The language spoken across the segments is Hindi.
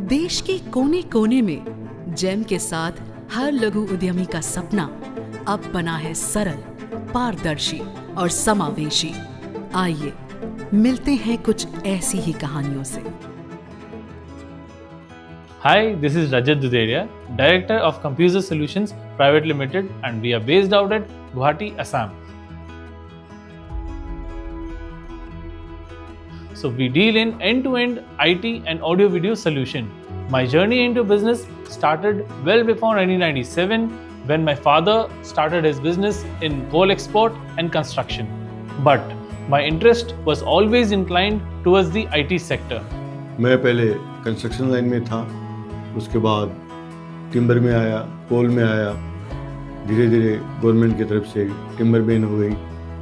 देश के कोने कोने में जेम के साथ हर लघु उद्यमी का सपना अब बना है सरल, पारदर्शी और समावेशी। आइए मिलते हैं कुछ ऐसी ही कहानियों से। Hi, this is Rajat Duderia, Director of Computer Solutions Private Limited, and we are based out at Guwahati, Assam. So we deal in end-to-end IT and audio-video solution. My journey into business started well before 1997 when my father started his business in coal export and construction. But my interest was always inclined towards the IT sector. मैं पहले कंस्ट्रक्शन लाइन में था, उसके बाद टिम्बर में आया, कोल में आया, धीरे धीरे गवर्नमेंट की तरफ से टिम्बर बैन हो गई,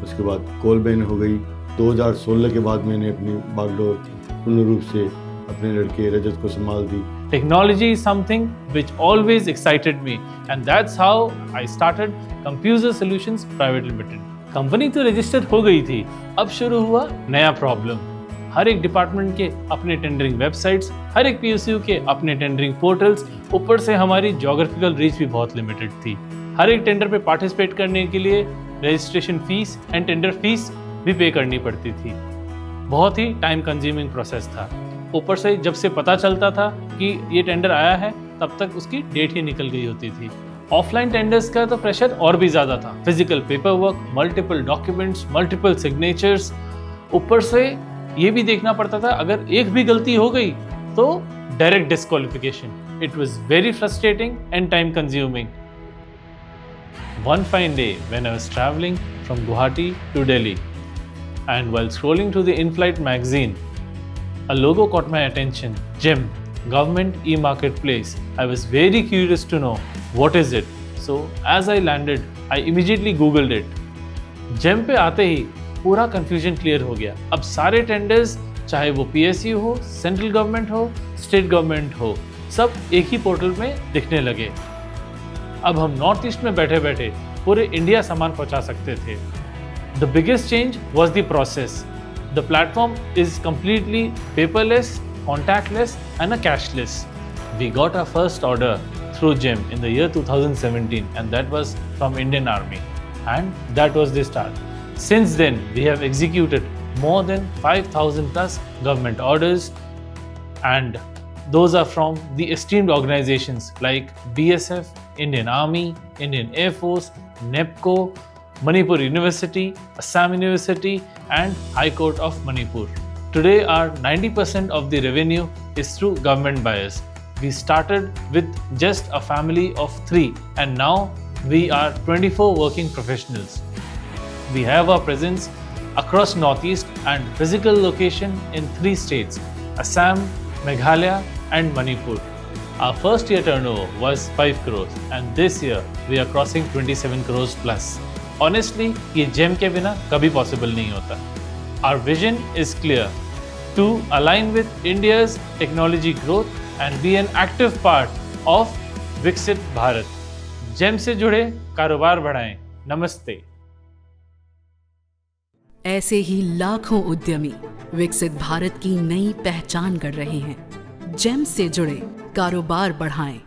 उसके बाद कोल बैन हो गई। 2016 के बाद मैंने अपनी बागडोर पूर्ण रूप से अपने लड़के रजत को संभाल दी। Technology is something which always excited me, and that's how I started Computer Solutions Private Limited. Company तो रजिस्टर हो गई थी, अब शुरू हुआ नया प्रॉब्लम। हर एक डिपार्टमेंट के अपने टेंडरिंग वेबसाइट्स, हर एक पीएसयू के अपने टेंडरिंग पोर्टल्स, ऊपर से हमारी ज्योग्राफिकल रीच भी बहुत लिमिटेड थी। हर एक टेंडर पे पार्टिसिपेट करने के लिए registration fees and tender fees भी पे करनी पड़ती थी। बहुत ही टाइम कंज्यूमिंग प्रोसेस था। ऊपर से जब से पता चलता था कि ये टेंडर आया है, तब तक उसकी डेट ही निकल गई होती थी। ऑफलाइन टेंडर्स का तो प्रेशर और भी ज़्यादा था। Physical paper work, multiple documents, multiple signatures, ऊपर से ये भी देखना पड़ता था अगर एक भी गलती हो गई तो direct disqualification. It was very frustrating and time consuming. One fine day when I was traveling from Guwahati to Delhi, and while scrolling through the in-flight magazine, a logo caught my attention, GEM, Government E-Marketplace. I was very curious to know what is it. So as I landed, I immediately Googled it. GEM पे आते ही पूरा confusion clear हो गया। अब सारे टेंडर्स, चाहे वो PSU हो, सेंट्रल गवर्नमेंट हो, स्टेट गवर्नमेंट हो, सब एक ही पोर्टल में दिखने लगे। अब हम नॉर्थ ईस्ट में बैठे बैठे पूरे इंडिया सामान पहुंचा सकते थे। The biggest change was the process. The platform is completely paperless, contactless and cashless. We got our first order through GeM in the year 2017 and that was from Indian Army, and that was the start. Since then we have executed more than 5,000 plus government orders, and those are from the esteemed organizations like BSF, Indian Army, Indian Air Force, NEPCO, Manipur University, Assam University, and High Court of Manipur. Today, our 90% of the revenue is through government buyers. We started with just a family of 3, and now we are 24 working professionals. We have our presence across Northeast and physical location in 3 states, Assam, Meghalaya, and Manipur. Our first year turnover was 5 crores, and this year we are crossing 27 crores plus. Honestly, ये GEM के बिना कभी possible नहीं होता. Our vision is clear: to align with India's technology growth and be an active part of विकसित भारत. GEM से जुड़े कारोबार बढ़ाएं. नमस्ते. ऐसे ही लाखों उद्यमी विकसित भारत की नई पहचान कर रहे हैं। जेम से जुड़े कारोबार बढ़ाएं।